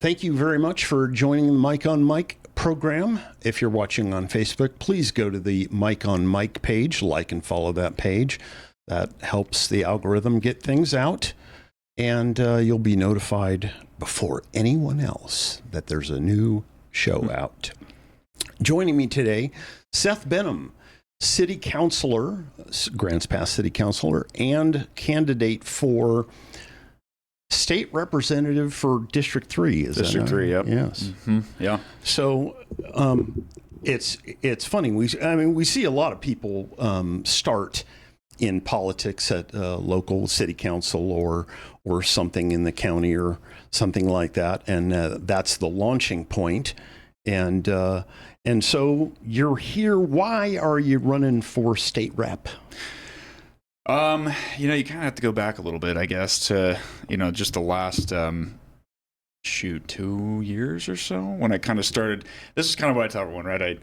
Thank you very much for joining the Mike on Mike program. If you're watching on Facebook, please go to the Mike on Mike page, like and follow that page. That helps the algorithm get things out, and you'll be notified before anyone else that there's a new show out. Joining me today, Seth Benham, City Councilor, Grants Pass City Councilor, and candidate for State Representative for District 3. District 3, yep. Yes. Mm-hmm. Yeah. So it's funny. We see a lot of people start in politics at local city council or something in the county or something like that, and that's the launching point. And so you're here. Why are you running for state rep? You kind of have to go back a little bit, I guess, to, just the last, 2 years or so when I kind of started. This is kind of what I tell everyone, right?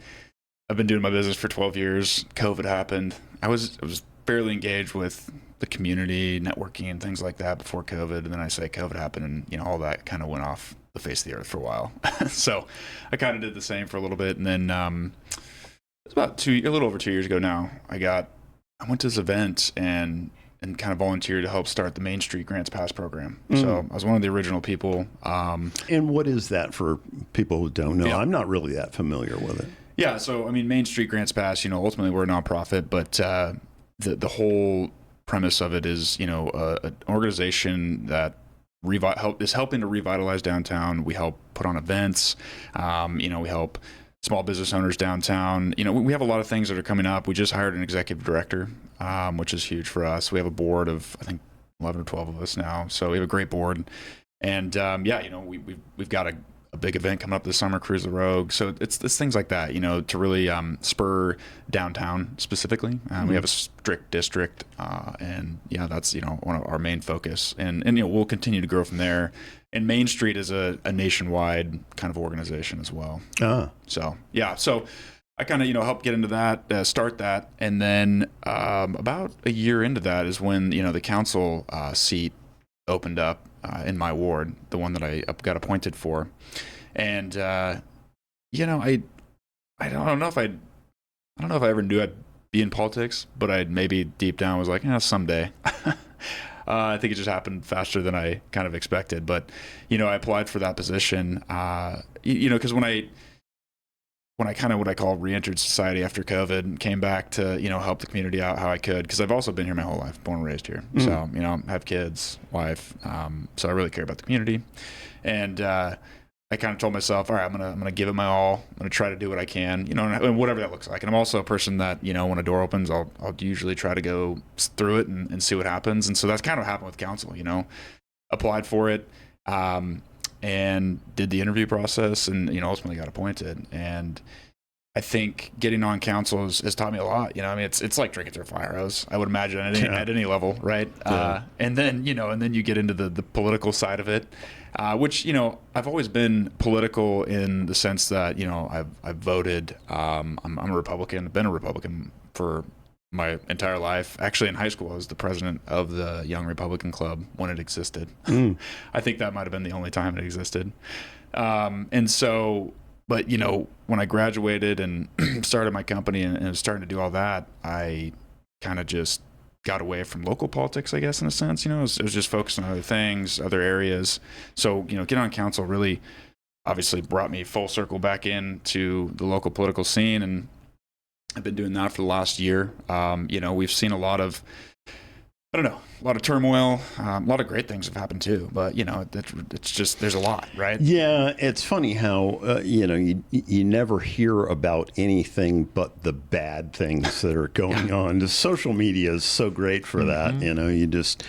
I've been doing my business for 12 years. COVID happened. I was fairly engaged with the community, networking and things like that before COVID. And then I say COVID happened and, all that kind of went off the face of the earth for a while. So I kind of did the same for a little bit. And then, it was about a little over 2 years ago now, I went to this event and kind of volunteered to help start the Main Street Grants Pass program. So I was one of the original people. And what is that for people who don't know? Yeah. I'm not really that familiar with it. Yeah. So, Main Street Grants Pass, ultimately we're a nonprofit, but the whole premise of it is, an organization that is helping to revitalize downtown. We help put on events. We help small business owners downtown. We have a lot of things that are coming up. We just hired an executive director, which is huge for us. We have a board of, I think, 11 or 12 of us now. So we have a great board. And we've got a big event coming up this summer, Cruise the Rogue. So it's things like that, to really spur downtown specifically. We have a strict district, and that's one of our main focus. And we'll continue to grow from there. And Main Street is a nationwide kind of organization as well. So I kind of helped get into that, start that, and then about a year into that is when the council seat opened up in my ward, the one that I got appointed for. And I don't know if I ever knew I'd be in politics, but I maybe deep down was like, someday. I think it just happened faster than I kind of expected. But, I applied for that position, because when I kind of what I call re-entered society after COVID and came back to, help the community out how I could, because I've also been here my whole life, born and raised here. So, I have kids, wife, so I really care about the community. And I kind of told myself, all right, I'm gonna give it my all. I'm gonna try to do what I can, and whatever that looks like. And I'm also a person that, when a door opens, I'll usually try to go through it and see what happens. And so that's kind of what happened with council. Applied for it, and did the interview process, and ultimately got appointed. And I think getting on council has taught me a lot. It's like drinking through a fire hose, I would imagine, at any level, right? Yeah. And then you get into the political side of it, which I've always been political in the sense that I've voted. I'm a Republican. I've been a Republican for my entire life. Actually, in high school, I was the president of the Young Republican Club when it existed. I think that might have been the only time it existed. And so. But, when I graduated and started my company and was starting to do all that, I kind of just got away from local politics, I guess, in a sense. It was just focused on other things, other areas. So, getting on council really obviously brought me full circle back into the local political scene. And I've been doing that for the last year. We've seen a lot of turmoil. A lot of great things have happened too, but it's just, there's a lot, right? Yeah. It's funny how, you never hear about anything but the bad things that are going on. The social media is so great for that. You just,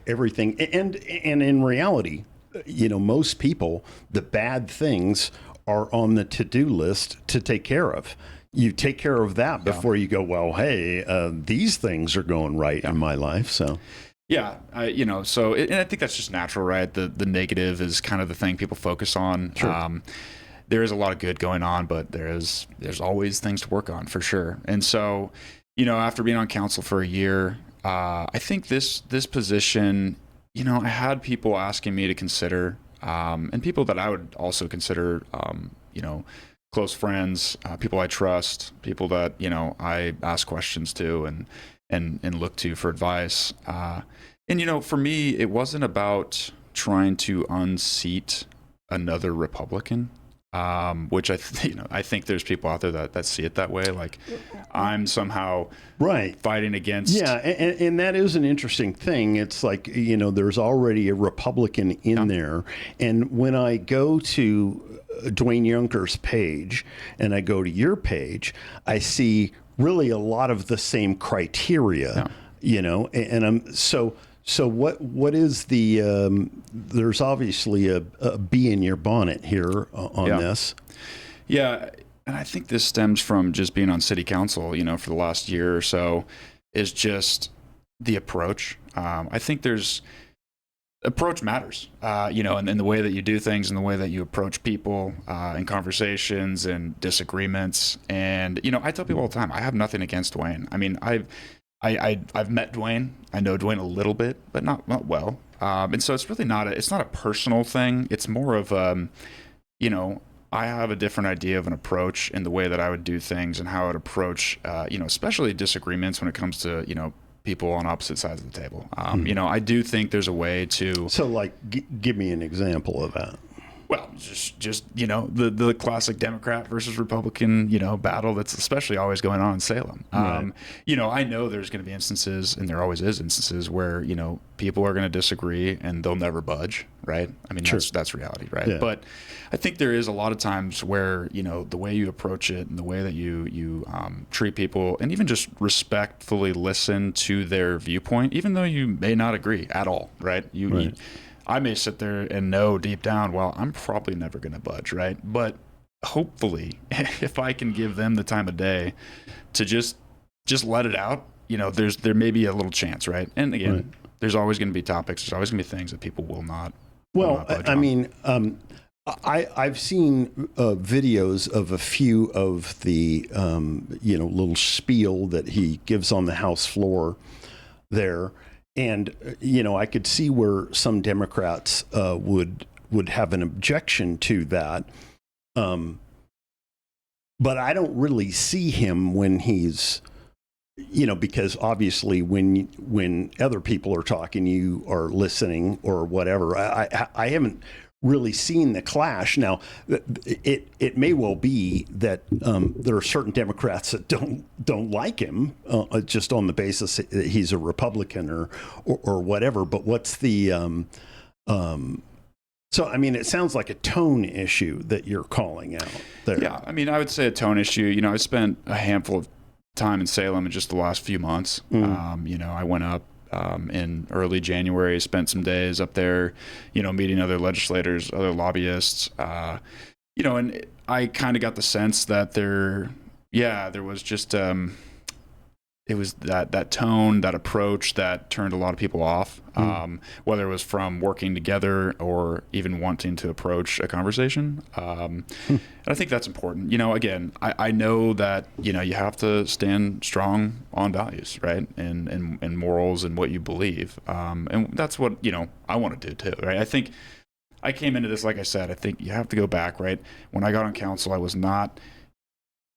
everything. And in reality, most people, the bad things are on the to-do list to take care of. You take care of that before you go, well, hey, these things are going right in my life. So, and I think that's just natural, right? The negative is kind of the thing people focus on. Sure. There is a lot of good going on, but there's always things to work on for sure. And so, after being on council for a year, I think this position, I had people asking me to consider and people that I would also consider, close friends, people I trust, people that, I ask questions to and look to for advice. And for me, it wasn't about trying to unseat another Republican. Which I think there's people out there that see it that way. Like I'm somehow fighting against. Yeah, and that is an interesting thing. It's like, there's already a Republican in there. And when I go to Dwayne Yunker's page and I go to your page, I see really a lot of the same criteria, and I'm So what is the? There's obviously a bee in your bonnet here on this. Yeah, and I think this stems from just being on city council, for the last year or so, is just the approach. I think approach matters, and the way that you do things and the way that you approach people in conversations and disagreements. And I tell people all the time, I have nothing against Dwayne. I mean, I've met Dwayne. I know Dwayne a little bit, but not well. And so it's really it's not a personal thing. It's more of, I have a different idea of an approach in the way that I would do things and how I would approach, especially disagreements when it comes to, people on opposite sides of the table. I do think there's a way to. So like, give me an example of that. Well, just the classic Democrat versus Republican, battle that's especially always going on in Salem. Right. I know there's going to be instances, and there always is instances where, people are going to disagree and they'll never budge, right? I mean, sure. that's reality, right? Yeah. But I think there is a lot of times where, the way you approach it and the way that you treat people and even just respectfully listen to their viewpoint, even though you may not agree at all, right? I may sit there and know deep down, well, I'm probably never going to budge, right? But hopefully, if I can give them the time of day to just let it out, there may be a little chance, right? And again, there's always going to be topics. There's always going to be things that people will not. Well, I mean, I've seen videos of a few of the little spiel that he gives on the House floor there. And, I could see where some Democrats would have an objection to that. But I don't really see him when he's, because obviously when other people are talking, you are listening or whatever. I haven't really seen the clash. Now, it may well be that there are certain Democrats that don't like him just on the basis that he's a Republican or whatever. But what's the so I mean, it sounds like a tone issue that you're calling out there. Yeah, I mean, I would say a tone issue. I spent a handful of time in Salem in just the last few months. I went up in early January, spent some days up there, meeting other legislators, other lobbyists, and I kind of got the sense that there was just, it was that tone, that approach that turned a lot of people off, whether it was from working together or even wanting to approach a conversation. And I think that's important. Again, I know that, you have to stand strong on values, right? And morals and what you believe. And that's what, I want to do too, right? I think I came into this, like I said, I think you have to go back, right? When I got on council, I was not,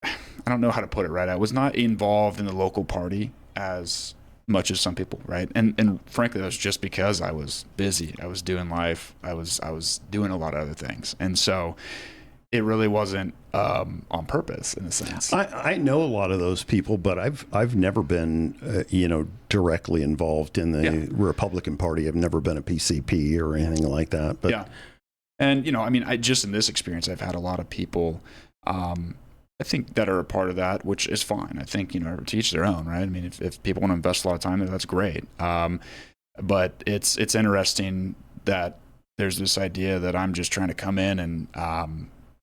I don't know how to put it right. I was not involved in the local party as much as some people, right? And frankly, that was just because I was busy. I was doing life. I was doing a lot of other things. And so it really wasn't on purpose in a sense. I know a lot of those people, but I've never been, directly involved in the Republican Party. I've never been a PCP or anything like that. But yeah. And, I mean, just in this experience, I've had a lot of people, I think that are a part of that, which is fine. I think, to each their own, right? I mean, if people want to invest a lot of time there, that's great. But it's interesting that there's this idea that I'm just trying to come in and,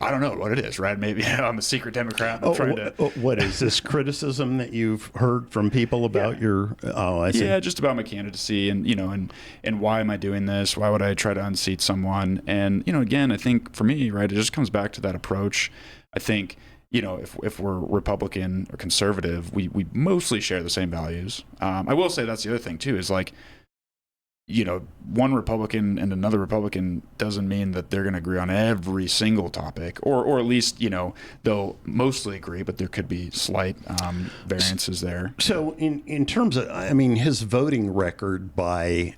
I don't know what it is, right? Maybe I'm a secret Democrat. I'm trying to. What is this criticism that you've heard from people about your? Oh, I see. Yeah, just about my candidacy, and and why am I doing this? Why would I try to unseat someone? And again, I think for me, right, it just comes back to that approach. I think if we're Republican or conservative, we mostly share the same values. I will say that's the other thing too, is like, one Republican and another Republican doesn't mean that they're going to agree on every single topic, or at least, they'll mostly agree, but there could be slight variances there. So in terms of, his voting record by,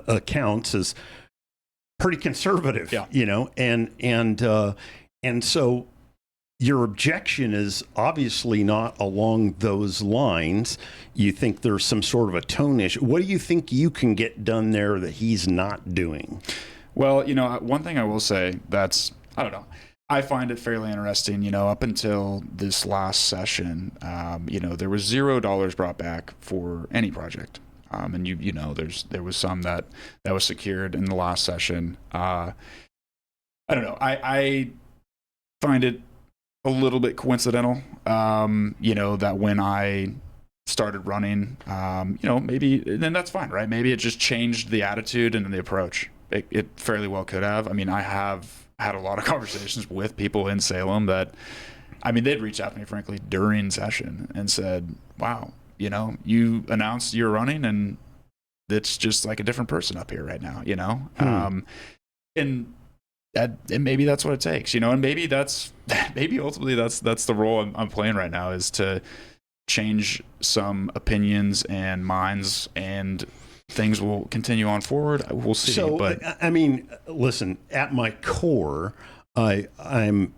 accounts is pretty conservative, and so your objection is obviously not along those lines. You think there's some sort of a tone issue. What do you think you can get done there that he's not doing? Well, one thing I will say I don't know. I find it fairly interesting, up until this last session, there was $0 brought back for any project. And there was some that was secured in the last session. I don't know. I find it a little bit coincidental, that when I started running, maybe then that's fine, right? Maybe it just changed the attitude and the approach. It fairly well could have. I have had a lot of conversations with people in Salem that, they'd reach out to me, frankly, during session and said, wow, you announced you're running and it's just like a different person up here right now, and maybe that's what it takes, and maybe ultimately that's the role I'm playing right now, is to change some opinions and minds, and things will continue on forward. We'll see. So, but listen, at my core, I'm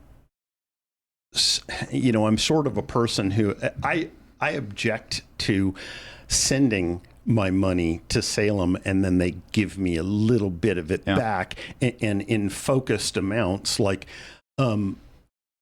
sort of a person who I object to sending my money to Salem and then they give me a little bit of it back, and in focused amounts. Like,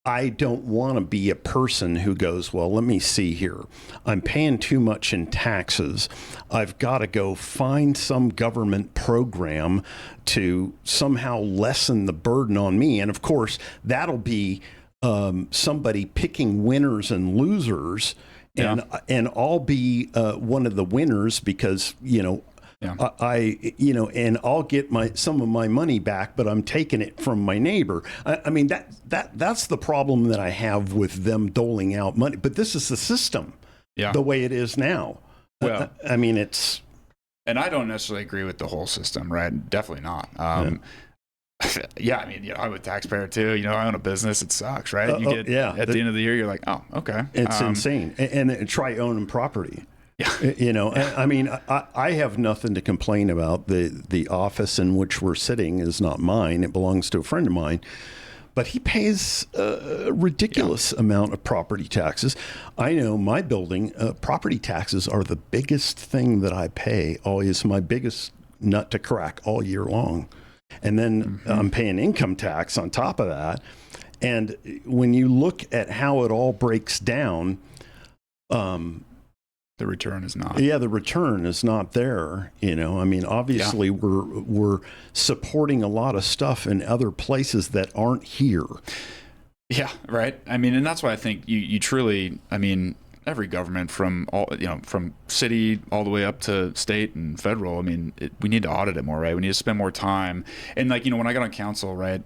I don't want to be a person who goes, well, let me see here. I'm paying too much in taxes. I've got to go find some government program to somehow lessen the burden on me. And of course, that'll be somebody picking winners and losers. And I'll be one of the winners because, and I'll get some of my money back, but I'm taking it from my neighbor. That's the problem that I have with them doling out money. But this is the system, the way it is now. Well, it's. And I don't necessarily agree with the whole system, right? Definitely not. I'm a taxpayer too. I own a business. It sucks, right? At the end of the year, you're like, oh, okay. It's insane. And try owning property. I have nothing to complain about. The office in which we're sitting is not mine. It belongs to a friend of mine. But he pays a ridiculous amount of property taxes. I know my building, property taxes are the biggest thing that I pay. Always my biggest nut to crack all year long. And then I'm paying income tax on top of that. And when you look at how it all breaks down, the return is not. Yeah, the return is not there. Obviously we're supporting a lot of stuff in other places that aren't here. Yeah, right. And that's why I think you truly, every government from from city all the way up to state and federal, we need to audit it more, right? We need to spend more time. And when I got on council, right,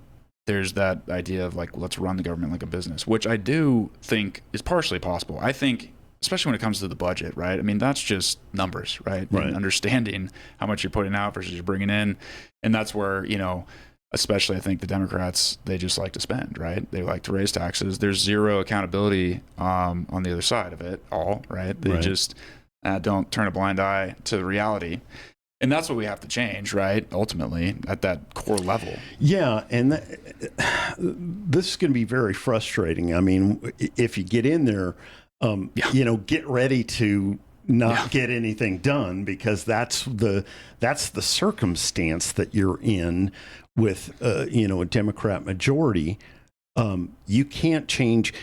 there's that idea of like, let's run the government like a business, which I do think is partially possible. I think, especially when it comes to the budget, right? that's just numbers, right? And understanding how much you're putting out versus you're bringing in. And that's where, especially I think the Democrats, they just like to spend, right? They like to raise taxes. There's zero accountability on the other side of it all, right? They just don't turn a blind eye to the reality. And that's what we have to change, right? Ultimately, at that core level. Yeah, and this is going to be very frustrating. If you get in there, get ready to not get anything done, because that's the circumstance that you're in with a Democrat majority. You can't change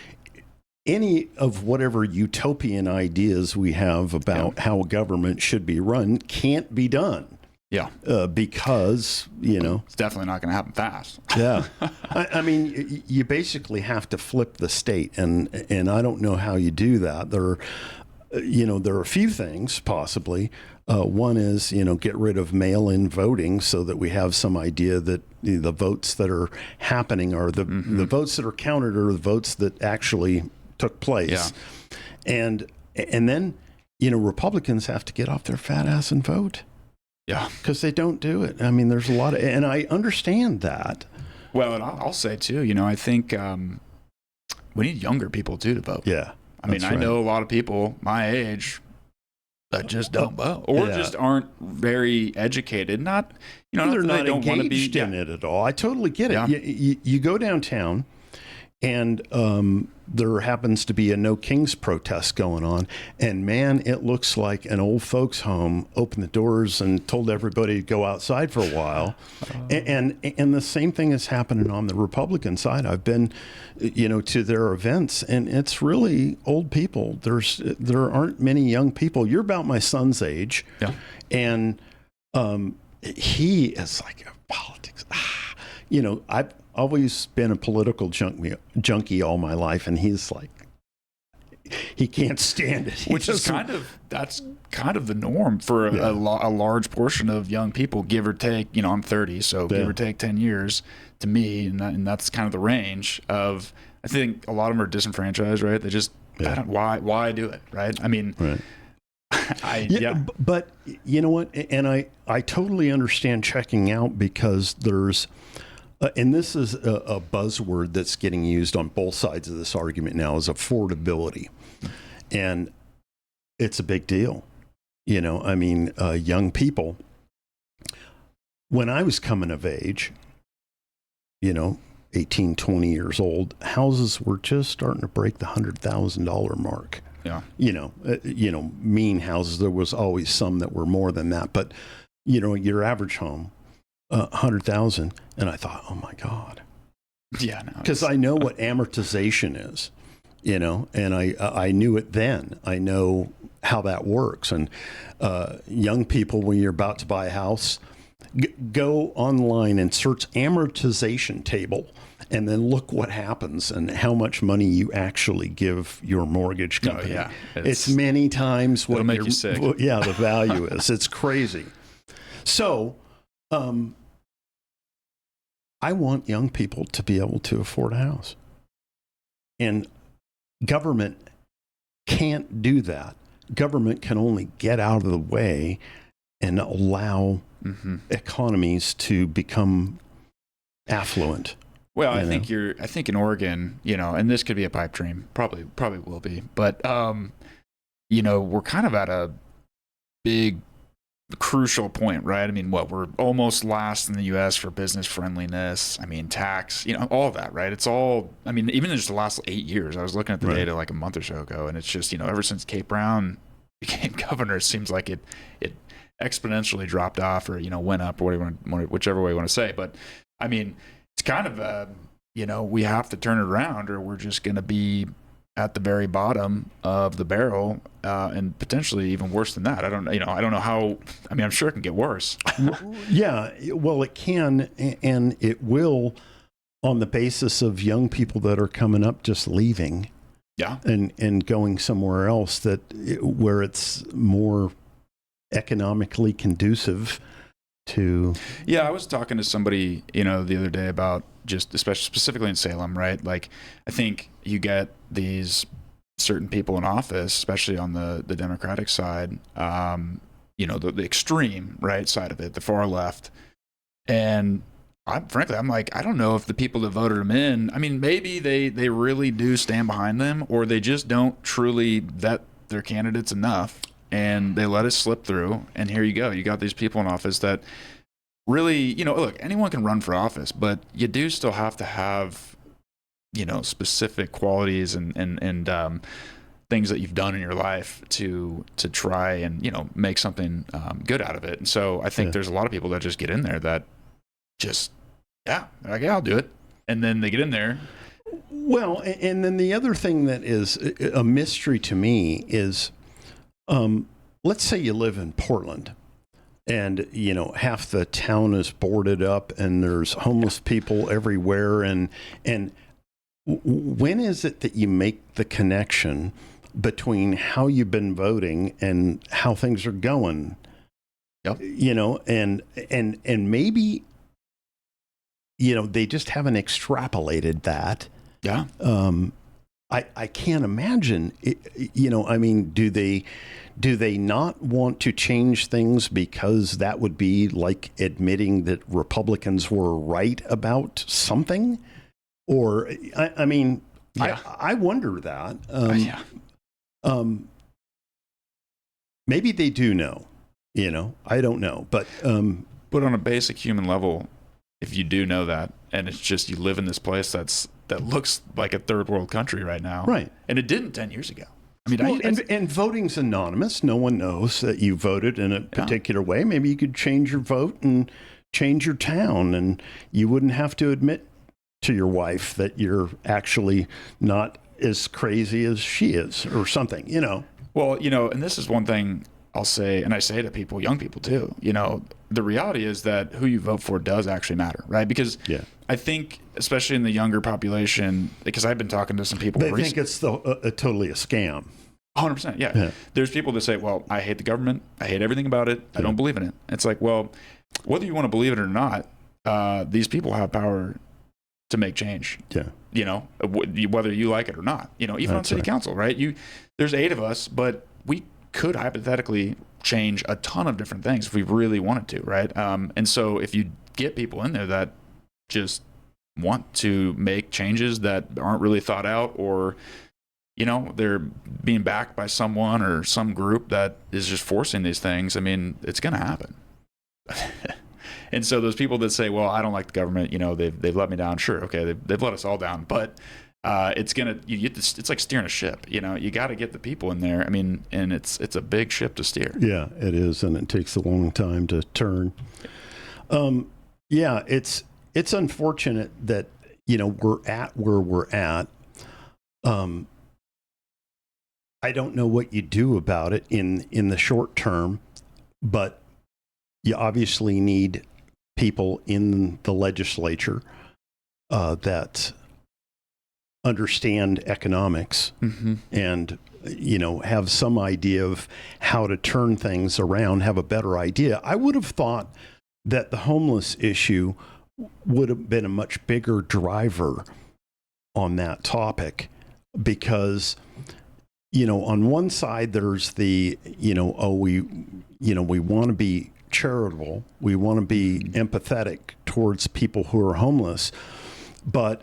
any of whatever utopian ideas we have about how a government should be run. Can't be done. Yeah. Because, it's definitely not going to happen fast. Yeah. You basically have to flip the state, and I don't know how you do that. There are a few things possibly. One is, get rid of mail-in voting so that we have some idea that the votes that are happening are the votes that are counted are the votes that actually took place. Yeah. And then, Republicans have to get off their fat ass and vote. Yeah. because they don't do it. I mean, there's a lot of, and I understand that. Well, and I'll say too, I think we need younger people too to vote. Yeah. I mean, I know a lot of people my age that just don't vote, or just aren't very educated. Not, they're not they don't engaged in it at all. I totally get it. Yeah. You go downtown, and there happens to be a No Kings protest going on, and man, it looks like an old folks' home opened the doors and told everybody to go outside for a while. And the same thing is happening on the Republican side. I've been, to their events, and it's really old people. There aren't many young people. You're about my son's age, and he is like politics. I've always been a political junkie all my life, and he's like, he can't stand it. Which is that's kind of the norm for a large portion of young people, give or take. I'm 30, so give or take 10 years to me, and that's kind of the range of. I think a lot of them are disenfranchised, right? They just why do it, right? I mean, but you know what? And I totally understand checking out, because there's. And this is a buzzword that's getting used on both sides of this argument now, is affordability. And it's a big deal. Young people, when I was coming of age, 18, 20 years old, houses were just starting to break the $100,000 mark. Yeah. Mean houses. There was always some that were more than that. But, your average home, 100,000, and I thought, oh my God. Yeah, because I know what amortization is, and I knew it then. I know how that works. And young people, when you're about to buy a house, go online and search amortization table, and then look what happens and how much money you actually give your mortgage company. Oh, yeah. It's many times what it'll make you sick. The value is. It's crazy. So. I want young people to be able to afford a house. And government can't do that. Government can only get out of the way and allow economies to become affluent. Well, I think in Oregon, and this could be a pipe dream, probably will be, but we're kind of at a big crucial point, right? I mean, we're almost last in the U.S. for business friendliness. I mean, tax, all of that, right? It's all, even in just the last 8 years, I was looking at the data like a month or so ago, and it's just, ever since Kate Brown became governor, it seems like it exponentially dropped off, or, went up, or whichever way you want to say. But it's kind of, we have to turn it around, or we're just going to be at the very bottom of the barrel, and potentially even worse than that. I don't know how. I'm sure it can get worse. Yeah, well, it can, and it will, on the basis of young people that are coming up just leaving, and going somewhere else where it's more economically conducive to. Yeah, I was talking to somebody, the other day about just, especially specifically in Salem, right? Like, I think you get these certain people in office, especially on the Democratic side, the extreme right side of it, the far left. And I'm like, I don't know if the people that voted them in, maybe they really do stand behind them, or they just don't truly vet their candidates enough, and they let it slip through. And here you go. You got these people in office that really, look, anyone can run for office, but you do still have to have, specific qualities and things that you've done in your life to try and, make something good out of it. And so I think there's a lot of people that just get in there that just, like, I'll do it. And then they get in there. Well, and then the other thing that is a mystery to me is, let's say you live in Portland, and half the town is boarded up, and there's homeless people everywhere, and when is it that you make the connection between how you've been voting and how things are going? Yep. And maybe they just haven't extrapolated that. Yeah. I can't imagine. Do do they not want to change things because that would be like admitting that Republicans were right about something? Or, I mean, Yeah. I wonder that. Yeah. Maybe they do know, I don't know. But But on a basic human level, if you do know that, and it's just you live in this place that looks like a third world country right now. Right. And it didn't 10 years ago. I mean, well, and voting's anonymous. No one knows that you voted in a particular way. Maybe you could change your vote and change your town, and you wouldn't have to admit to your wife that you're actually not as crazy as she is or something, Well, and this is one thing I'll say, and I say to people, young people too, the reality is that who you vote for does actually matter, right? Because I think, especially in the younger population, because I've been talking to some people. They think it's totally a scam. 100%, yeah. There's people that say, well, I hate the government. I hate everything about it. I don't believe in it. It's like, well, whether you want to believe it or not, these people have power to make change. Yeah. Whether you like it or not, even on city council, right? There's 8 of us, but we could hypothetically change a ton of different things if we really wanted to, right? And so if you get people in there that just want to make changes that aren't really thought out, or they're being backed by someone or some group that is just forcing these things, I mean, it's going to happen. And so those people that say, well, I don't like the government, they've let me down. Sure. Okay. They've let us all down, but it's like steering a ship, you got to get the people in there. I mean, and it's a big ship to steer. Yeah, it is. And it takes a long time to turn. It's unfortunate that, we're at where we're at. I don't know what you do about it in the short term, but you obviously need people in the legislature that understand economics and have some idea of how to turn things around, have a better idea. I would have thought that the homeless issue would have been a much bigger driver on that topic, because on one side there's the we want to be charitable, we want to be empathetic towards people who are homeless, but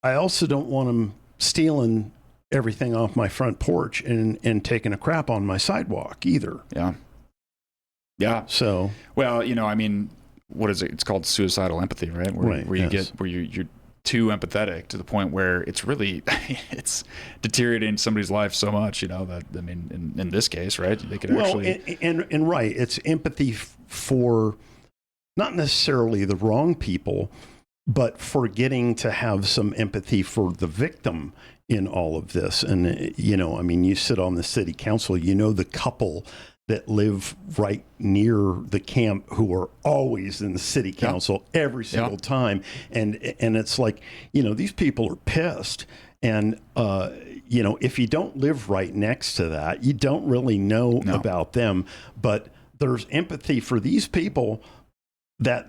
I also don't want them stealing everything off my front porch and taking a crap on my sidewalk either. Yeah. So, well, I mean, what is it? It's called suicidal empathy, right? Where you're too empathetic to the point where it's really, it's deteriorating somebody's life so much, that, I mean, in this case, right? They could actually. And right. It's empathy for not necessarily the wrong people, but for getting to have some empathy for the victim in all of this. And, I mean, you sit on the city council, the couple that live right near the camp who are always in the city council every single time. And it's like, these people are pissed. And, if you don't live right next to that, you don't really know about them. But there's empathy for these people that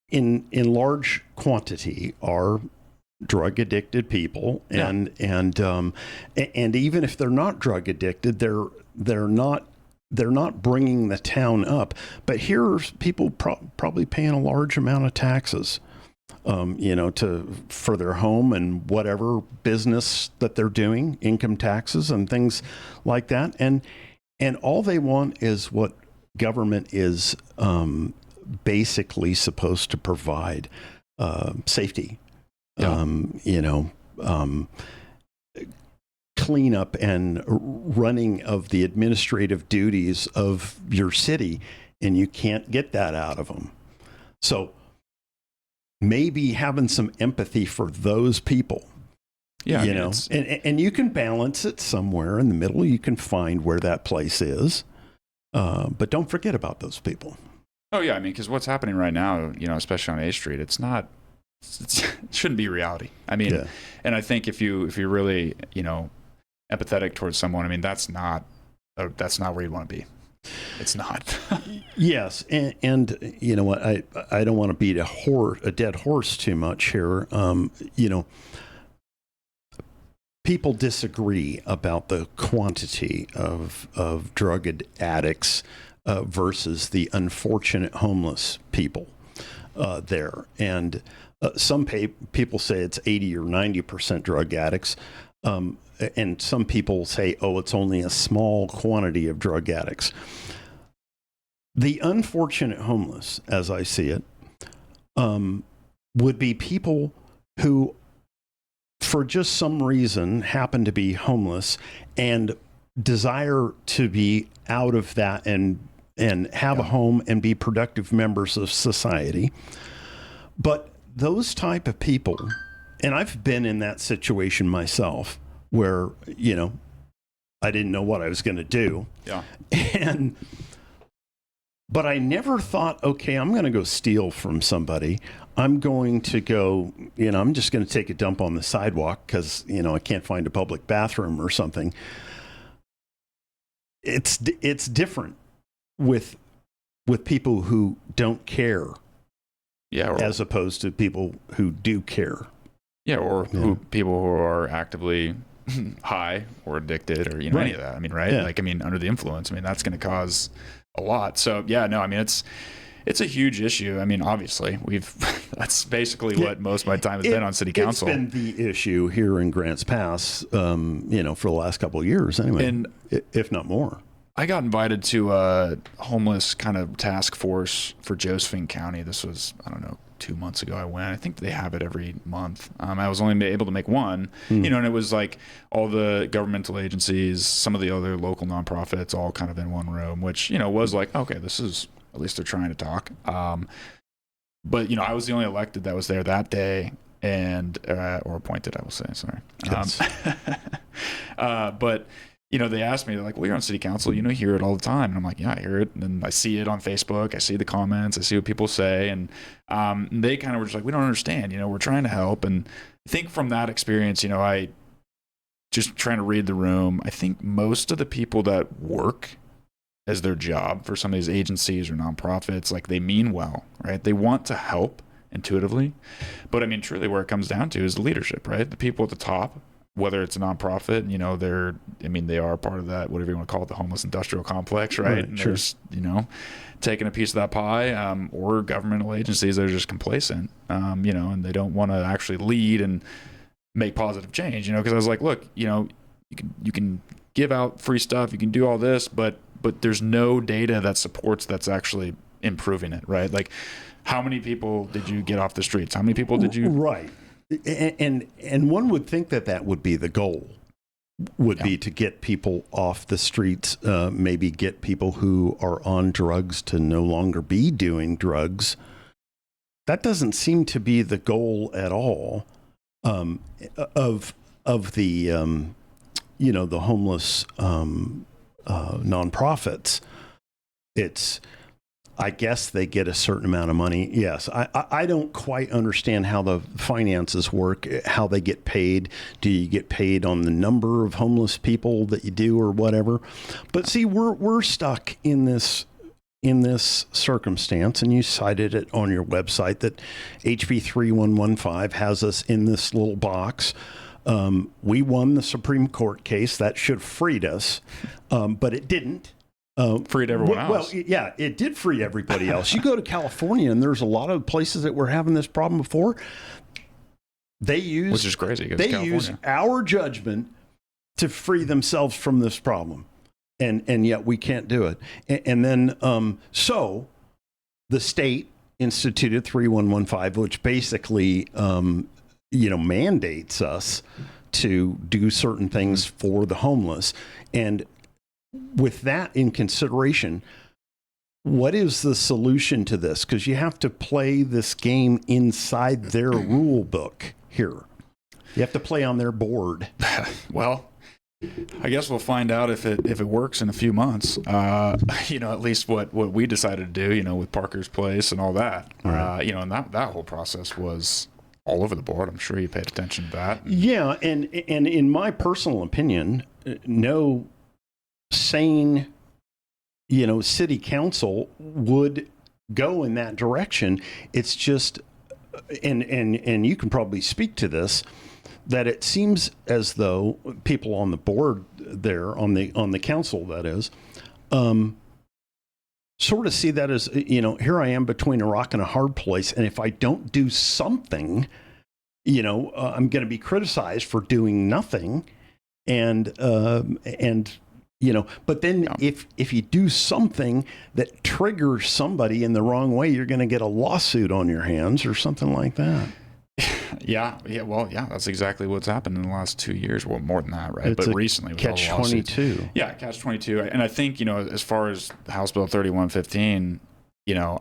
in large quantity are drug addicted people. And even if they're not drug addicted, they're not bringing the town up. But here's people probably paying a large amount of taxes, for their home and whatever business that they're doing, income taxes and things like that. And all they want is what government is basically supposed to provide, safety, cleanup and running of the administrative duties of your city, and you can't get that out of them. So maybe having some empathy for those people, and you can balance it somewhere in the middle. You can find where that place is, but don't forget about those people. Oh yeah, I mean, because what's happening right now, especially on A Street, it shouldn't be reality. I mean, and I think if you're really, empathetic towards someone, I mean, that's not where you want to be. It's not. Yes, and you know what? I don't want to beat a dead horse too much here. people disagree about the quantity of drug addicts versus the unfortunate homeless people there. And some people say it's 80 or 90% drug addicts. And some people say, oh, it's only a small quantity of drug addicts. The unfortunate homeless, as I see it, would be people who, for just some reason, happen to be homeless and desire to be out of that and have a home and be productive members of society. But those type of people, and I've been in that situation myself, where, you know, I didn't know what I was going to do. Yeah. But I never thought, okay, I'm going to go steal from somebody. I'm going to go, you know, I'm just going to take a dump on the sidewalk because, you know, I can't find a public bathroom or something. It's different with people who don't care. Yeah. As opposed to people who do care. Yeah. Or people who are actively high or addicted or, you know, any of that. I mean, right. Yeah. Like, I mean, under the influence, I mean, that's going to cause a lot. So yeah, no, I mean, it's a huge issue. I mean, obviously that's basically what most of my time has been on city council. It's been the issue here in Grants Pass, you know, for the last couple of years anyway, and if not more. I got invited to a homeless kind of task force for Josephine County. This was, I don't know, 2 months ago I went. I think they have it every month. I was only able to make one, you know, and it was like all the governmental agencies, some of the other local nonprofits, all kind of in one room, which, you know, was like, okay, this is, at least they're trying to talk. But, you know, I was the only elected that was there that day and, or appointed, I will say, sorry. Yes. But, you know, they asked me, they're like, well, you're on city council, you know, you hear it all the time. And I'm like, yeah, I hear it. And I see it on Facebook. I see the comments. I see what people say. And they kind of were just like, we don't understand, you know, we're trying to help. And I think from that experience, you know, I just trying to read the room. I think most of the people that work as their job for some of these agencies or nonprofits, like they mean well, right? They want to help intuitively. But I mean, truly where it comes down to is the leadership, right? The people at the top, whether it's a nonprofit, you know, they are part of that, whatever you want to call it, the homeless industrial complex, right? And sure. There's, you know, taking a piece of that pie, or governmental agencies that are just complacent, you know, and they don't want to actually lead and make positive change, you know, because I was like, look, you know, you can give out free stuff, you can do all this, but there's no data that supports that's actually improving it, right? Like, how many people did you get off the streets? How many people did you? Right. And one would think that would be the goal, would be to get people off the streets, maybe get people who are on drugs to no longer be doing drugs. That doesn't seem to be the goal at all of the you know, the homeless nonprofits. It's, I guess they get a certain amount of money. Yes. I don't quite understand how the finances work, how they get paid. Do you get paid on the number of homeless people that you do or whatever? But see, we're stuck in this circumstance, and you cited it on your website that HB 3115 has us in this little box. We won the Supreme Court case that should have freed us, but it didn't. Freed everyone else. Well, yeah, it did free everybody else. You go to California, and there's a lot of places that were having this problem before. They use, which is crazy. They use our judgment to free themselves from this problem, and yet we can't do it. And then so the state instituted 3115, which basically you know, mandates us to do certain things for the homeless. And with that in consideration, what is the solution to this? Because you have to play this game inside their rule book here. You have to play on their board. Well, I guess we'll find out if it works in a few months. You know, at least what we decided to do, you know, with Parker's Place and all that. Right. You know, and that whole process was all over the board. I'm sure you paid attention to that. Yeah, and in my personal opinion, no sane, you know, city council would go in that direction. It's just, and you can probably speak to this, that it seems as though people on the board there, on the council, that is, sort of see that as, here I am between a rock and a hard place, and if I don't do something, I'm going to be criticized for doing nothing, and but then if you do something that triggers somebody in the wrong way, you're going to get a lawsuit on your hands or something like that. Yeah. Well, that's exactly what's happened in the last 2 years. Well, more than that, right? It's but recently, with catch-22. Yeah, catch-22. And I think, as far as House Bill 3115,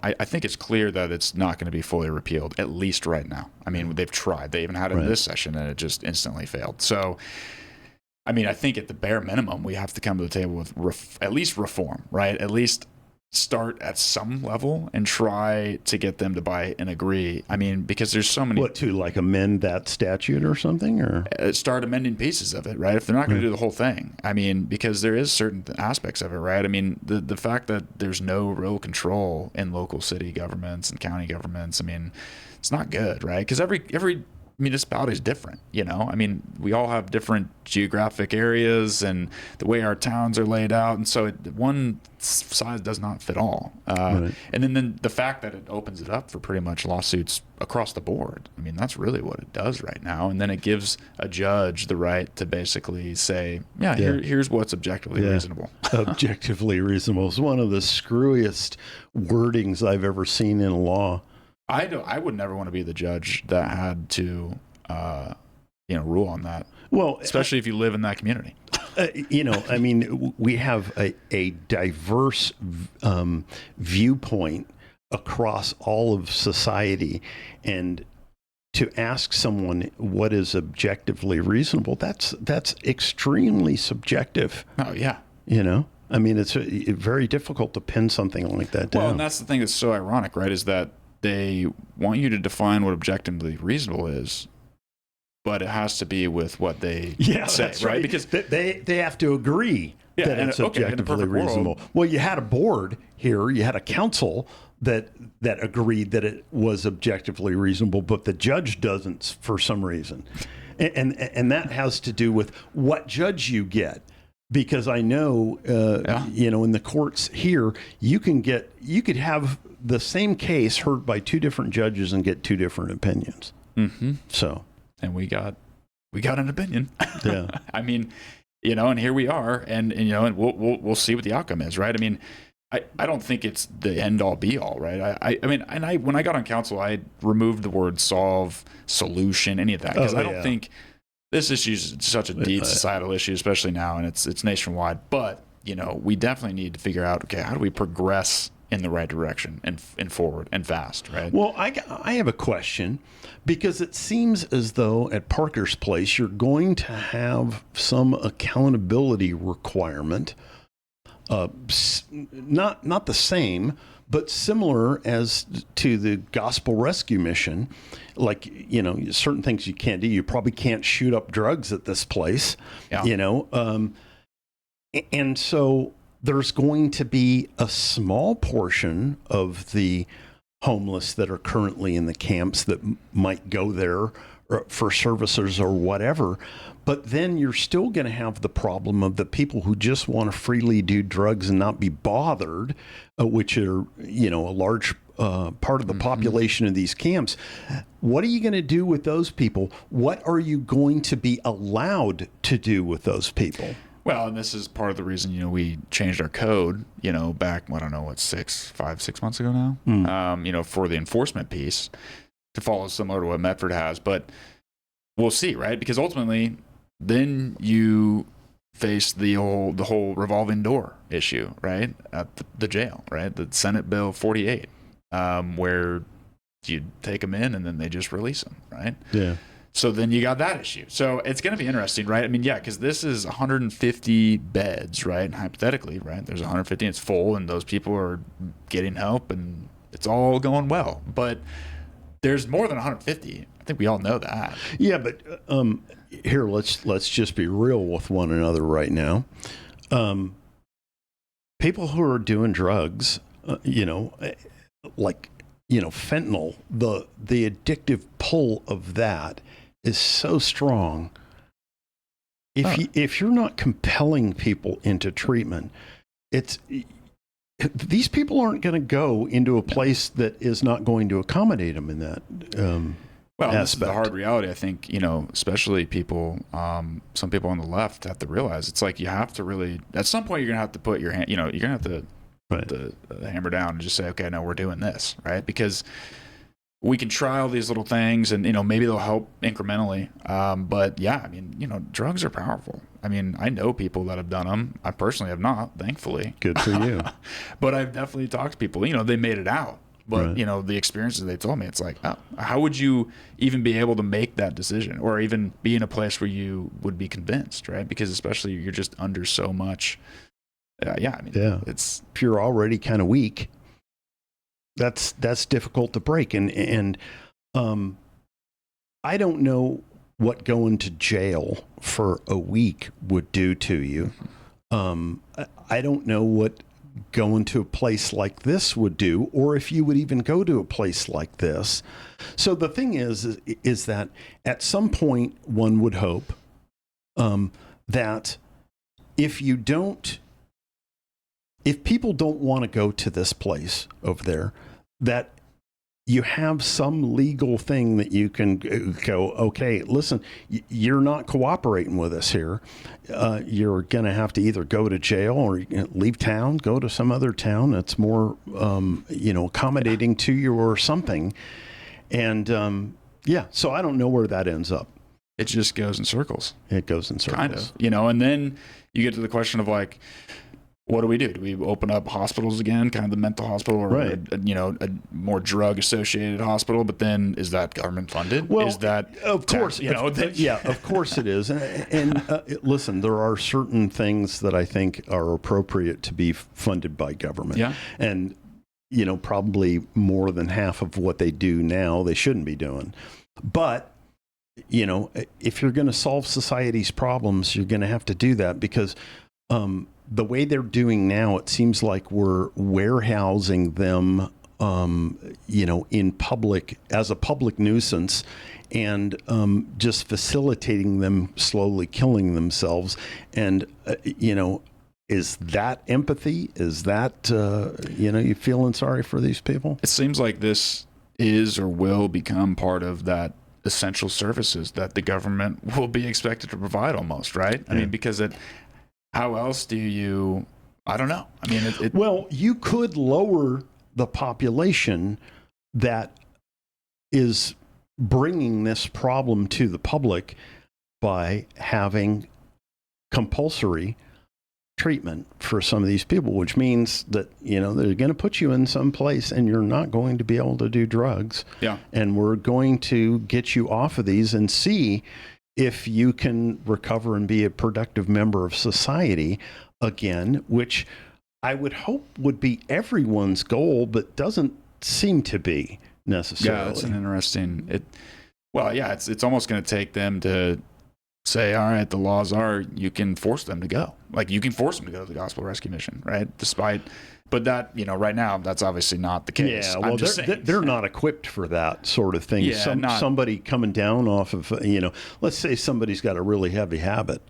I think it's clear that it's not going to be fully repealed, at least right now. I mean, they've tried. They even had it in this session, and it just instantly failed. So, I mean, I think at the bare minimum, we have to come to the table with at least reform, right? At least start at some level and try to get them to buy and agree. I mean, because there's so many... What, to like amend that statute or something? Or start amending pieces of it, right? If they're not going to do the whole thing. I mean, because there is certain aspects of it, right? I mean, the fact that there's no real control in local city governments and county governments, I mean, it's not good, right? Because every municipality is different, I mean, we all have different geographic areas and the way our towns are laid out, and so one size does not fit all. And then the fact that it opens it up for pretty much lawsuits across the board, I mean, that's really what it does right now. And then it gives a judge the right to basically say, here's what's objectively reasonable. Objectively reasonable is one of the screwiest wordings I've ever seen in law. I would never want to be the judge that had to, rule on that. Well, especially if you live in that community. I mean, we have a diverse viewpoint across all of society, and to ask someone what is objectively reasonable, that's extremely subjective. Oh yeah. I mean, it's very difficult to pin something like that down. Well, and that's the thing that's so ironic, right? Is that they want you to define what objectively reasonable is, but it has to be with what they say, that's right? Because they have to agree that it's objectively reasonable. Well, you had a board here, you had a council that agreed that it was objectively reasonable, but the judge doesn't for some reason. And that has to do with what judge you get. Because I know, in the courts here, you could have the same case heard by two different judges and get two different opinions. Mm-hmm. So, and we got an opinion. Yeah. I mean, and here we are, and we'll see what the outcome is, right? I mean, I don't think it's the end all be all, right? I mean, when I got on council, I removed the word solve, solution, any of that, because I don't think. This issue is such a deep societal issue, especially now, and it's nationwide. But, we definitely need to figure out, okay, how do we progress in the right direction and forward and fast, right? Well, I have a question, because it seems as though at Parker's Place, you're going to have some accountability requirement, not the same, but similar as to the Gospel Rescue Mission. Like, certain things you can't do. You probably can't shoot up drugs at this place, and so there's going to be a small portion of the homeless that are currently in the camps that might go there for services or whatever. But then you're still going to have the problem of the people who just want to freely do drugs and not be bothered, which are, a large part of the population of these camps. What are you going to do with those people? What are you going to be allowed to do with those people? Well, and this is part of the reason, we changed our code, back, I don't know, what, 6 months ago now, for the enforcement piece to follow similar to what Medford has. But we'll see, right? Because ultimately, then you face the whole revolving door issue, right? At the jail, right? The Senate Bill 48, where you take them in and then they just release them, right? Yeah. So then you got that issue. So it's going to be interesting, right? I mean, because this is 150 beds, right? And hypothetically, right? There's 150, it's full, and those people are getting help, and it's all going well. But there's more than 150. I think we all know that. Yeah, but here, let's just be real with one another right now. People who are doing drugs, like fentanyl, the addictive pull of that is so strong. If you're not compelling people into treatment, these people aren't going to go into a place that is not going to accommodate them in that well, aspect. This is the hard reality. I think, especially people, some people on the left have to realize it's like you have to really, at some point, you're going to have to put your hand, you're going to have to put the hammer down and just say, okay, no, we're doing this, right? Because we can try all these little things and, maybe they'll help incrementally. But yeah, I mean, drugs are powerful. I mean, I know people that have done them. I personally have not, thankfully. Good for you. But I've definitely talked to people, they made it out. But, the experiences they told me, it's like, oh, how would you even be able to make that decision or even be in a place where you would be convinced, right? Because especially you're just under so much. It's, if you're already kind of weak, that's difficult to break. And I don't know what going to jail for a week would do to you. I don't know what going to a place like this would do, or if you would even go to a place like this. So the thing is that at some point one would hope that if people don't want to go to this place over there, that you have some legal thing that you can go, okay, listen, you're not cooperating with us here. You're going to have to either go to jail or leave town, go to some other town that's more, accommodating to you or something. And so I don't know where that ends up. It just goes in circles. It goes in circles. Kind of, and then you get to the question of like, what do we do? Do we open up hospitals again, kind of the mental hospital, or a more drug-associated hospital? But then, is that government funded? Well, is that of course, of course it is. And listen, there are certain things that I think are appropriate to be funded by government. Yeah, and probably more than half of what they do now, they shouldn't be doing. But if you're going to solve society's problems, you're going to have to do that because. The way they're doing now, it seems like we're warehousing them, in public as a public nuisance and just facilitating them slowly killing themselves. And, is that empathy? Is that, you feeling sorry for these people? It seems like this is or will become part of that essential services that the government will be expected to provide almost, right? I mean, because how else do you, I don't know. I mean, well, you could lower the population that is bringing this problem to the public by having compulsory treatment for some of these people, which means that, they're going to put you in some place and you're not going to be able to do drugs. Yeah. And we're going to get you off of these and see if you can recover and be a productive member of society again, which I would hope would be everyone's goal, but doesn't seem to be necessarily. Yeah, that's an interesting. It's almost going to take them to say, all right, the laws are you can force them to go. Like you can force them to go to the Gospel Rescue Mission, right? But that, right now, that's obviously not the case. Yeah, well, they're not equipped for that sort of thing. Yeah, somebody coming down off of, let's say somebody's got a really heavy habit.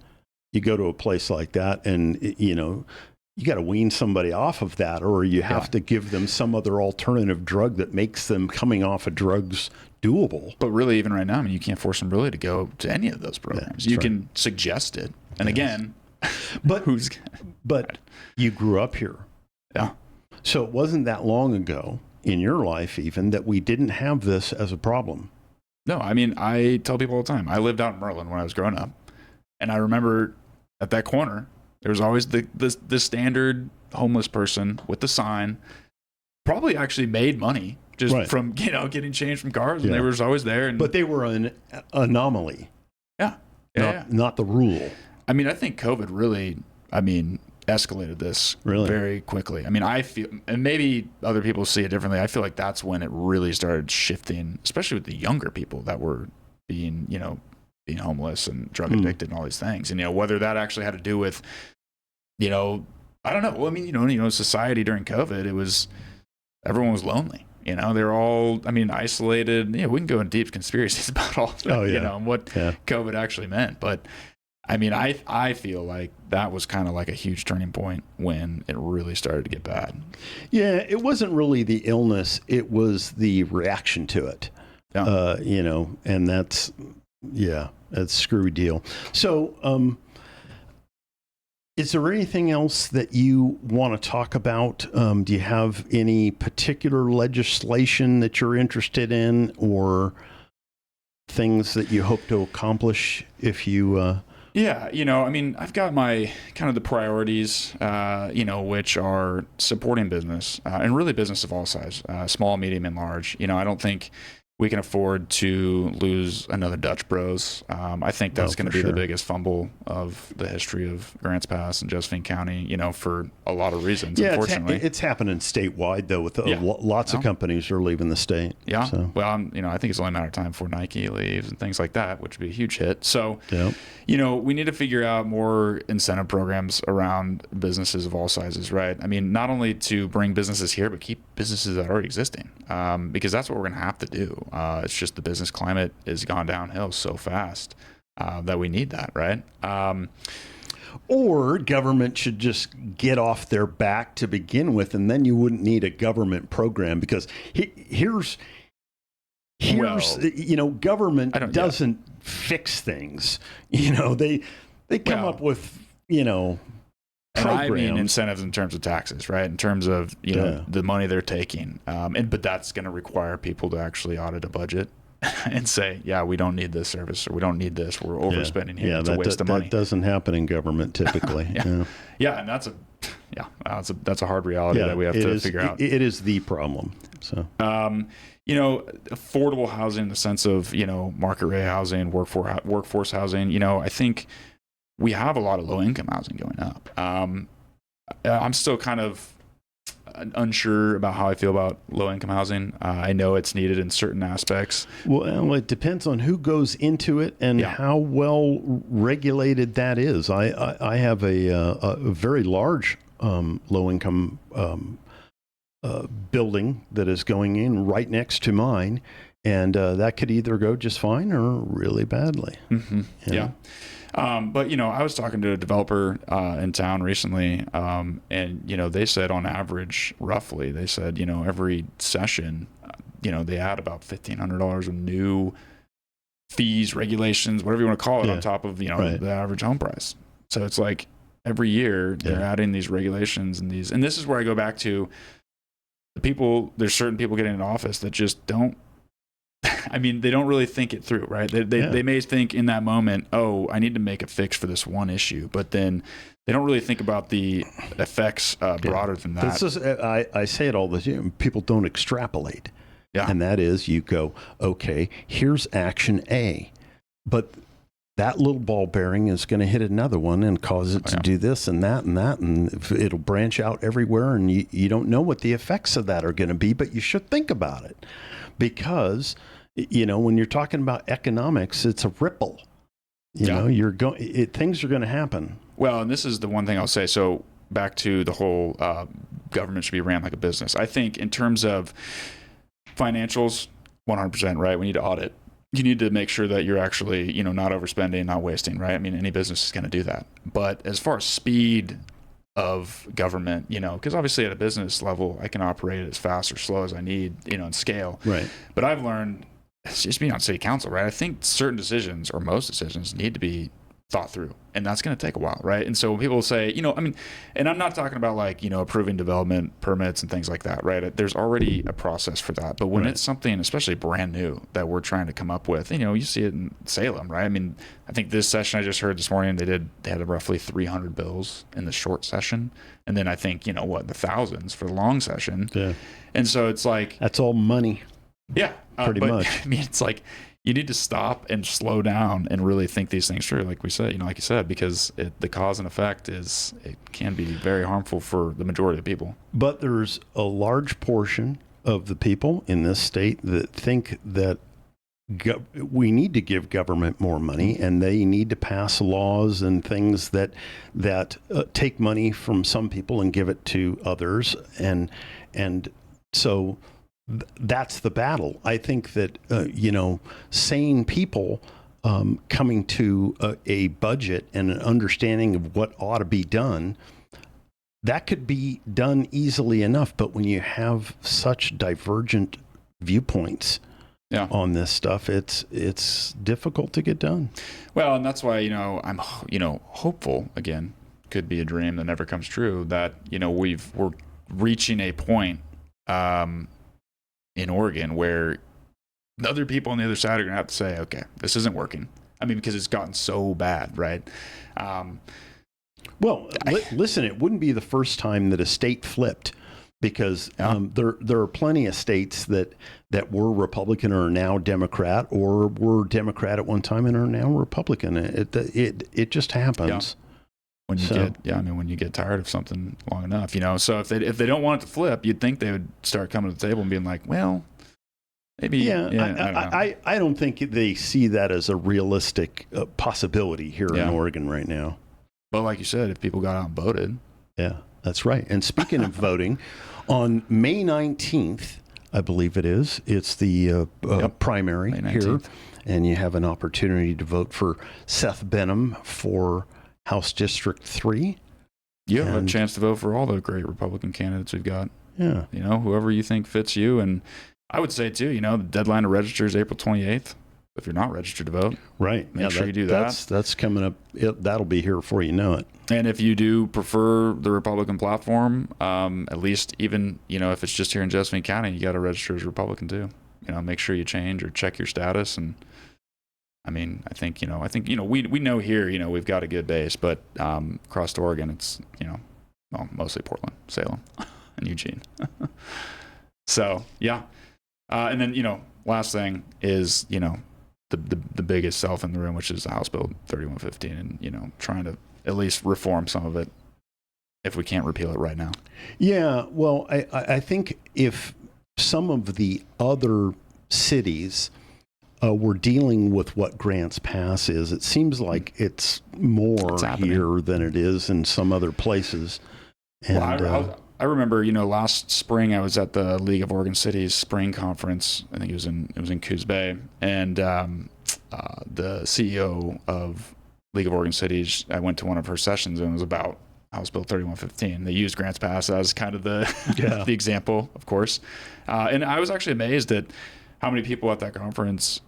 You go to a place like that and, you got to wean somebody off of that, or you have to give them some other alternative drug that makes them coming off of drugs doable. But really, even right now, I mean, you can't force them really to go to any of those programs. You can suggest it. And again, but you grew up here. Yeah. So it wasn't that long ago in your life even that we didn't have this as a problem. No, I mean, I tell people all the time, I lived out in Merlin when I was growing up. And I remember at that corner, there was always the standard homeless person with the sign, probably actually made money just from, getting change from cars. And they were always there. But they were an anomaly. Yeah. Not the rule. I mean, I think COVID really, escalated this very quickly. I mean, I feel, and maybe other people see it differently, I feel like that's when it really started shifting, especially with the younger people that were being homeless and drug addicted and all these things. And, whether that actually had to do with, I don't know. Well, I mean, society during COVID, everyone was lonely. They're all, I mean, isolated. We can go in deep conspiracies about all what COVID actually meant. But I mean, I feel like that was kind of like a huge turning point when it really started to get bad. Yeah, it wasn't really the illness. It was the reaction to it. Yeah. And that's a screwy deal. So, is there anything else that you want to talk about? Do you have any particular legislation that you're interested in, or things that you hope to accomplish if you... Yeah, I mean, I've got my kind of the priorities, which are supporting business and really business of all size, small, medium, and large. I don't think we can afford to lose another Dutch Bros. I think that's going to be the biggest fumble of the history of Grants Pass and Josephine County, for a lot of reasons, unfortunately. It's happening statewide, though, with lots of companies are leaving the state. Yeah. So. Well, I think it's only a matter of time before Nike leaves and things like that, which would be a huge hit. So, we need to figure out more incentive programs around businesses of all sizes, right? I mean, not only to bring businesses here, but keep businesses that are already existing, because that's what we're going to have to do. It's just the business climate has gone downhill so fast that we need that, right? Or government should just get off their back to begin with, and then you wouldn't need a government program, because here's government doesn't fix things. They come up with and I mean incentives in terms of taxes, right? In terms of the money they're taking, but that's going to require people to actually audit a budget and say, we don't need this service, or we don't need this. We're overspending here. It's a waste of money. That doesn't happen in government typically. And that's a hard reality that we have to figure out. It is the problem. So, affordable housing in the sense of market rate housing, workforce housing. I think we have a lot of low-income housing going up. I'm still kind of unsure about how I feel about low-income housing. I know it's needed in certain aspects. Well, it depends on who goes into it and how well regulated that is. I have a very large low-income building that is going in right next to mine, and that could either go just fine or really badly. Mm-hmm. Yeah. But I was talking to a developer in town recently, and they said on average, roughly, they said every session, they add about $1,500 of new fees, regulations, whatever you want to call it, on top of the average home price. So it's like every year they're adding these regulations and this is where I go back to the people. There's certain people getting into office that just don't. I mean, they don't really think it through, right? They may think in that moment, I need to make a fix for this one issue, but then they don't really think about the effects broader than that. I say it all the time. People don't extrapolate. Yeah. And that is, you go, okay, here's action A, but that little ball bearing is going to hit another one and cause it to do this and that, and it'll branch out everywhere, and you don't know what the effects of that are going to be, but you should think about it, because when you're talking about economics, it's a ripple. Things are going to happen. Well, and this is the one thing I'll say. So back to the whole government should be ran like a business. I think in terms of financials, 100%, right? We need to audit. You need to make sure that you're actually, not overspending, not wasting, right? I mean, any business is going to do that. But as far as speed of government, because obviously at a business level, I can operate as fast or slow as I need, and scale. Right. But I've learned, it's just being on city council, right? I think certain decisions, or most decisions, need to be thought through, and that's going to take a while, right? And so when people say, and I'm not talking about like, approving development permits and things like that, right? There's already a process for that. But when it's something, especially brand new, that we're trying to come up with, you see it in Salem, right? I mean, I think this session I just heard this morning, they had roughly 300 bills in the short session. And then I think, the thousands for the long session. Yeah. And so it's like, that's all money. Yeah. Pretty much. I mean, it's like, you need to stop and slow down and really think these things through, like we said, like you said, because the cause and effect it can be very harmful for the majority of people. But there's a large portion of the people in this state that think that we need to give government more money, and they need to pass laws and things that take money from some people and give it to others, and so that's the battle. I think that, sane people coming to a budget and an understanding of what ought to be done, that could be done easily enough. But when you have such divergent viewpoints on this stuff, it's difficult to get done. Well, and that's why, I'm, hopeful, again, could be a dream that never comes true, that, we're reaching a point in Oregon where the other people on the other side are going to have to say, okay, this isn't working. I mean, because it's gotten so bad, right? Listen, it wouldn't be the first time that a state flipped, because there are plenty of states that were Republican or are now Democrat, or were Democrat at one time and are now Republican. It just happens. When you get tired of something long enough, So if they don't want it to flip, you'd think they would start coming to the table and being like, well, maybe. I don't think they see that as a realistic possibility here in Oregon right now. But like you said, if people got out and voted. Yeah, that's right. And speaking of voting, on May 19th, I believe it's the primary here, and you have an opportunity to vote for Seth Benham for House District 3. You have a chance to vote for all the great Republican candidates we've got. Yeah. Whoever you think fits you. And I would say, too, the deadline to register is April 28th. If you're not registered to vote, right, make sure you do that. That's coming up. That'll be here before you know it. And if you do prefer the Republican platform, at least even, if it's just here in Josephine County, you got to register as a Republican too. Make sure you change or check your status. And I mean, I think we know here, we've got a good base, but across Oregon, it's, mostly Portland, Salem, and Eugene. So, yeah. And then, last thing is, the biggest self in the room, which is House Bill 3115, and, trying to at least reform some of it if we can't repeal it right now. Yeah, well, I think if some of the other cities were dealing with what Grants Pass is, it seems like it's more here than it is in some other places. And, I remember, last spring I was at the League of Oregon Cities spring conference. I think it was in Coos Bay, and the CEO of League of Oregon Cities, I went to one of her sessions, and it was about House Bill 3115. They used Grants Pass as kind of the the example, of course. And I was actually amazed at how many people at that conference,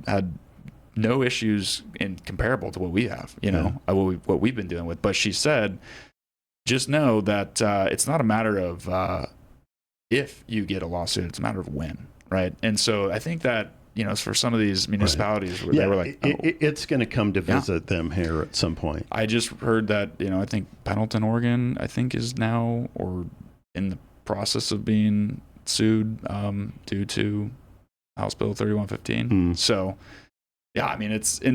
had no issues in comparable to what we have, what we've been dealing with. But she said, just know that it's not a matter of if you get a lawsuit, it's a matter of when, right? And so I think that, for some of these municipalities where they were like, it's going to come to visit them here at some point. I just heard that, I think Pendleton, Oregon, is now or in the process of being sued due to House Bill 3115. So,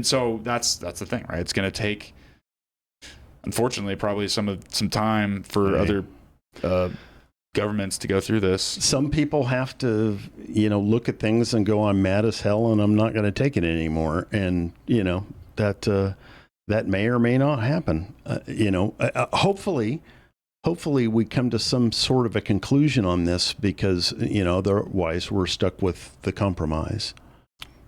so that's the thing, right? It's going to take, unfortunately, probably some time for other governments to go through this. Some people have to, look at things and go, I'm mad as hell and I'm not going to take it anymore. And, that may or may not happen. Hopefully we come to some sort of a conclusion on this, because, otherwise we're stuck with the compromise.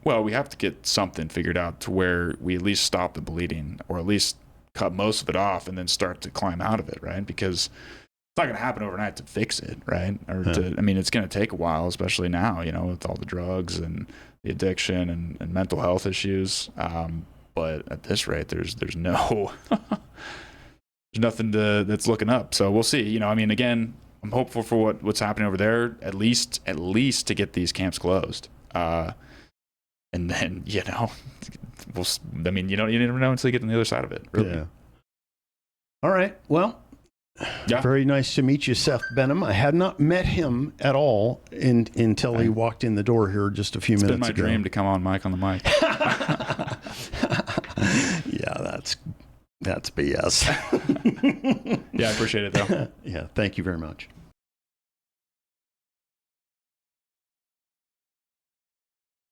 Well, we have to get something figured out to where we at least stop the bleeding, or at least cut most of it off and then start to climb out of it, right? Because it's not going to happen overnight to fix it, right? It's going to take a while, especially now, with all the drugs and the addiction and mental health issues. But at this rate, there's no, there's nothing that's looking up. So we'll see. Again, I'm hopeful for what's happening over there, at least to get these camps closed. And then, you never know until you get on the other side of it. Really. Yeah. All right. Well, very nice to meet you, Seth Benham. I had not met him at all until he walked in the door here just a few minutes ago. It's been my dream to come on Mike on the Mic. Yeah, that's BS. Yeah, I appreciate it, though. Yeah, thank you very much.